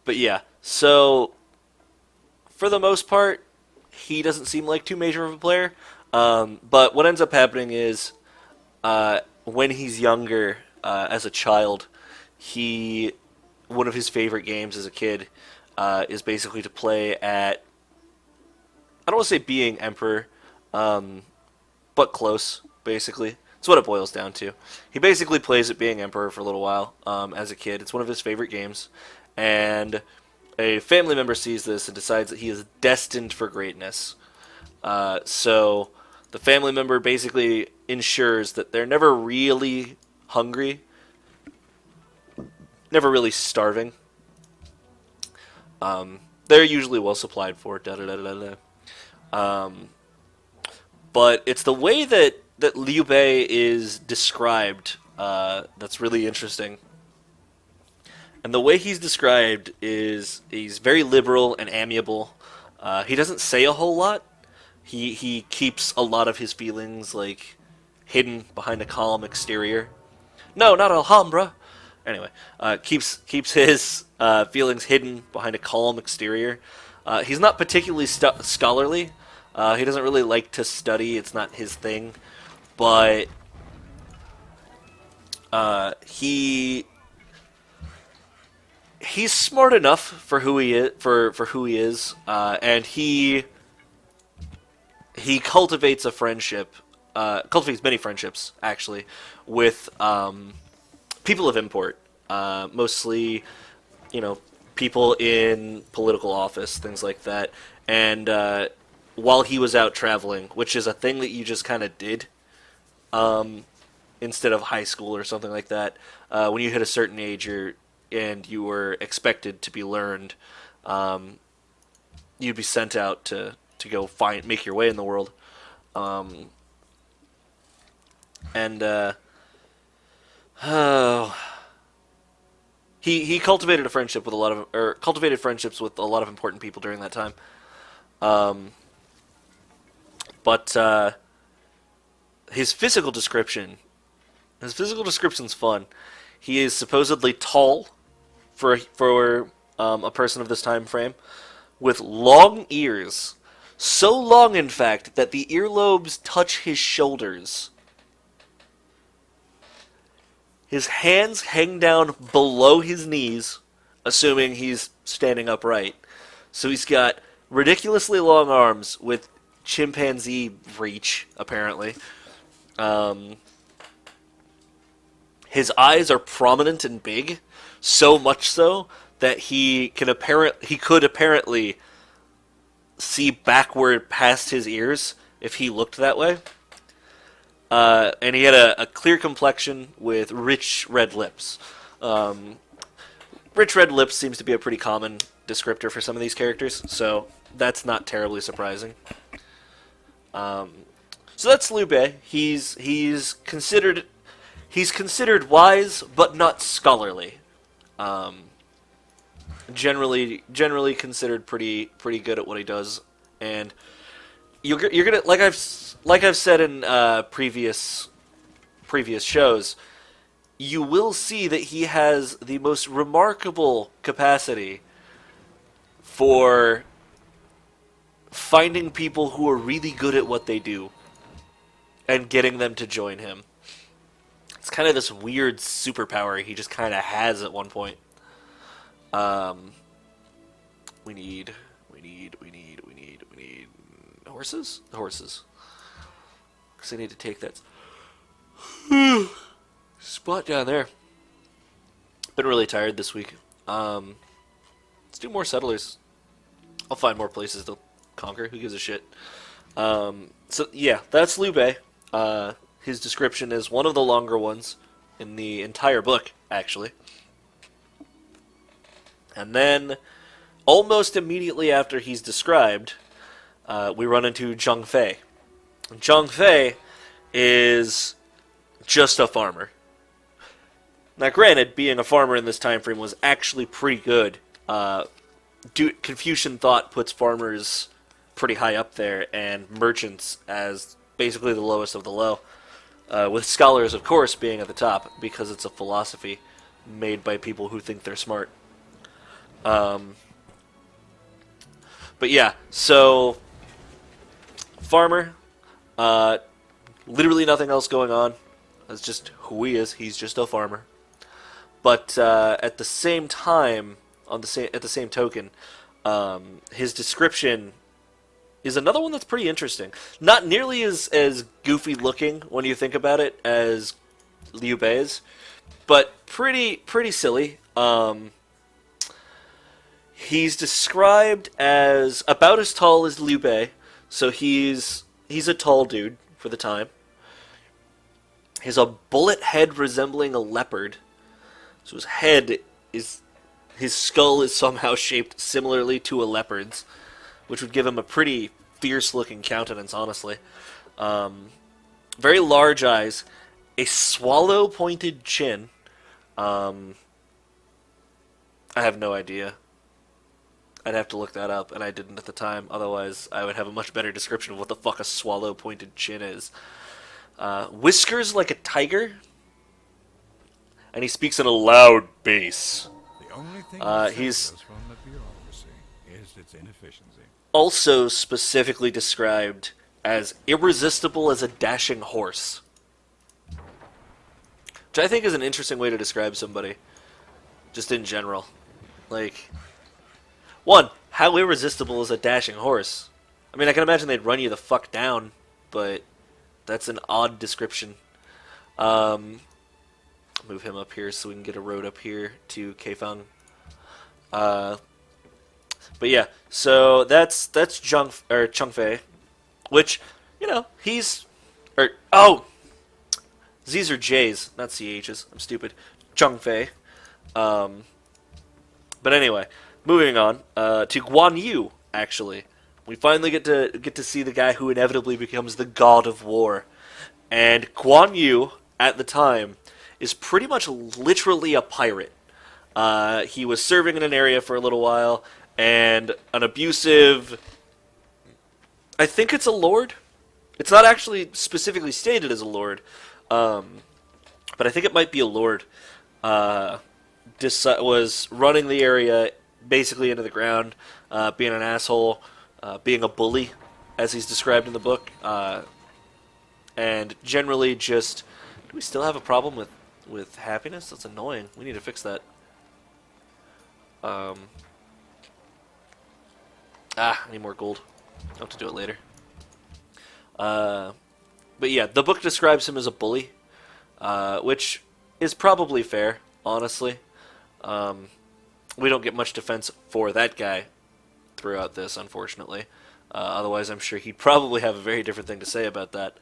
But yeah, so for the most part, he doesn't seem like too major of a player. But what ends up happening is when he's younger, as a child, he one of his favorite games as a kid is basically to play at, I don't want to say being emperor, um, but close. Basically, it's what it boils down to. He basically plays at being emperor for a little while as a kid. It's one of his favorite games, and a family member sees this and decides that he is destined for greatness. So the family member basically ensures that they're never really hungry, never really starving. They're usually well supplied for. Da da da da da. Um, but it's the way that Liu Bei is described that's really interesting. And the way he's described is he's very liberal and amiable. He doesn't say a whole lot. He keeps a lot of his feelings like hidden behind a calm exterior. No, not Alhambra. Anyway, keeps his feelings hidden behind a calm exterior. He's not particularly scholarly. He doesn't really like to study. It's not his thing. But he's smart enough for who he is, for who he is, and he cultivates a friendship, cultivates many friendships actually, with people of import, mostly, people in political office, things like that. And while he was out traveling, which is a thing that you just kind of did, instead of high school or something like that, when you hit a certain age, and you were expected to be learned, you'd be sent out to go make your way in the world, and oh, he cultivated a friendship with a lot of, or cultivated friendships with a lot of important people during that time, but his physical description, his physical description's fun. He is supposedly tall for a person of this time frame, with long ears, so long in fact that the earlobes touch his shoulders. His hands hang down below his knees, assuming he's standing upright. So he's got ridiculously long arms with chimpanzee reach, apparently. His eyes are prominent and big, so much so that he could apparently see backward past his ears if he looked that way. And he had a clear complexion with rich red lips. Rich red lips seems to be a pretty common descriptor for some of these characters, so that's not terribly surprising. So that's Liu Bei. He's considered wise, but not scholarly. Generally considered pretty good at what he does, and you're gonna, like I've said in previous shows, you will see that he has the most remarkable capacity for finding people who are really good at what they do and getting them to join him. It's kind of this weird superpower he just kind of has at one point. We need horses? Horses. Because I need to take that spot down there. Been really tired this week. Let's do more settlers. I'll find more places to conquer. Who gives a shit? So yeah, that's Liu Bei. His description is one of the longer ones in the entire book, actually. And then, almost immediately after he's described, we run into Zhang Fei. Zhang Fei is just a farmer. Now, granted, being a farmer in this time frame was actually pretty good. Confucian thought puts farmers pretty high up there, and merchants as basically the lowest of the low. With scholars, of course, being at the top, because it's a philosophy made by people who think they're smart. Um, but yeah, so farmer, uh, literally nothing else going on. That's just who he is. He's just a farmer. But at the same time, at the same token, his description is another one that's pretty interesting. Not nearly as goofy looking when you think about it as Liu Bei's, but pretty silly. He's described as about as tall as Liu Bei, so he's a tall dude for the time. He has a bullet head resembling a leopard. So his skull is somehow shaped similarly to a leopard's, which would give him a pretty fierce-looking countenance, honestly. Very large eyes, a swallow-pointed chin. I have no idea. I'd have to look that up, and I didn't at the time. Otherwise, I would have a much better description of what the fuck a swallow-pointed chin is. Whiskers like a tiger, and he speaks in a loud bass. The only thing that He's saves us from the bureaucracy is its inefficiency. also specifically described as irresistible as a dashing horse, which I think is an interesting way to describe somebody, just in general. Like, one, how irresistible is a dashing horse? I mean, I can imagine they'd run you the fuck down, but that's an odd description. Move him up here so we can get a road up here to Kaifeng. But yeah, so that's Changfei, which, you know, Z's are J's, not CH's. I'm stupid. Changfei. But anyway, moving on to Guan Yu. Actually, we finally get to see the guy who inevitably becomes the god of war, and Guan Yu at the time is pretty much literally a pirate. He was serving in an area for a little while, and an abusive... I think it's a lord? It's not actually specifically stated as a lord, but I think it might be a lord. Was running the area basically into the ground, being an asshole, being a bully, as he's described in the book, and generally just... Do we still have a problem with happiness? That's annoying. We need to fix that. I need more gold. I'll have to do it later. But yeah, the book describes him as a bully, which is probably fair, honestly. We don't get much defense for that guy throughout this, unfortunately. Otherwise, I'm sure he'd probably have a very different thing to say about that.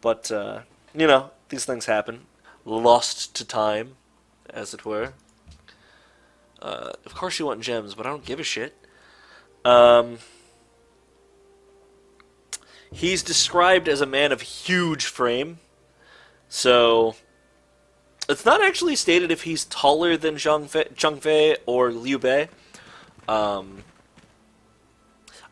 But, you know, these things happen. Lost to time, as it were. Of course you want gems, but I don't give a shit. He's described as a man of huge frame. So, it's not actually stated if he's taller than Changfei or Liu Bei. I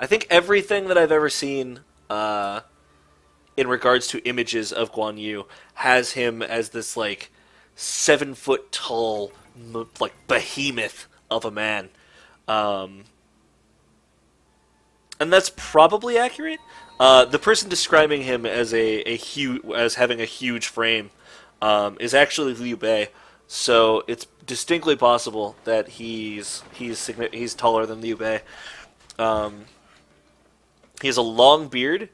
think everything that I've ever seen in regards to images of Guan Yu has him as this, like, 7-foot tall, like, behemoth of a man. And that's probably accurate. The person describing him as as having a huge frame is actually Liu Bei, so it's distinctly possible that he's taller than Liu Bei. He has a long beard,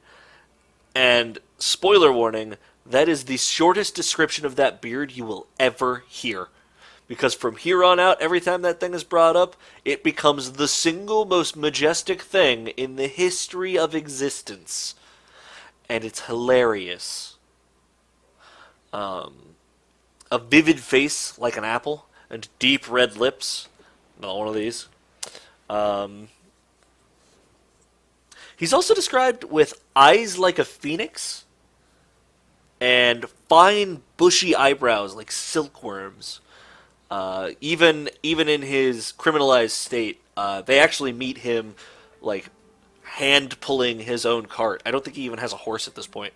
and spoiler warning, that is the shortest description of that beard you will ever hear. Because from here on out, every time that thing is brought up, it becomes the single most majestic thing in the history of existence. And it's hilarious. A vivid face like an apple, and deep red lips. Not one of these. He's also described with eyes like a phoenix, and fine bushy eyebrows like silkworms. Even in his criminalized state, they actually meet him, like, hand pulling his own cart. I don't think he even has a horse at this point.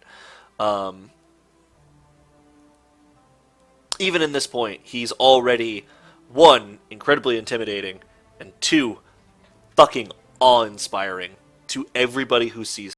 Even in this point, he's already, one, incredibly intimidating, and two, fucking awe-inspiring to everybody who sees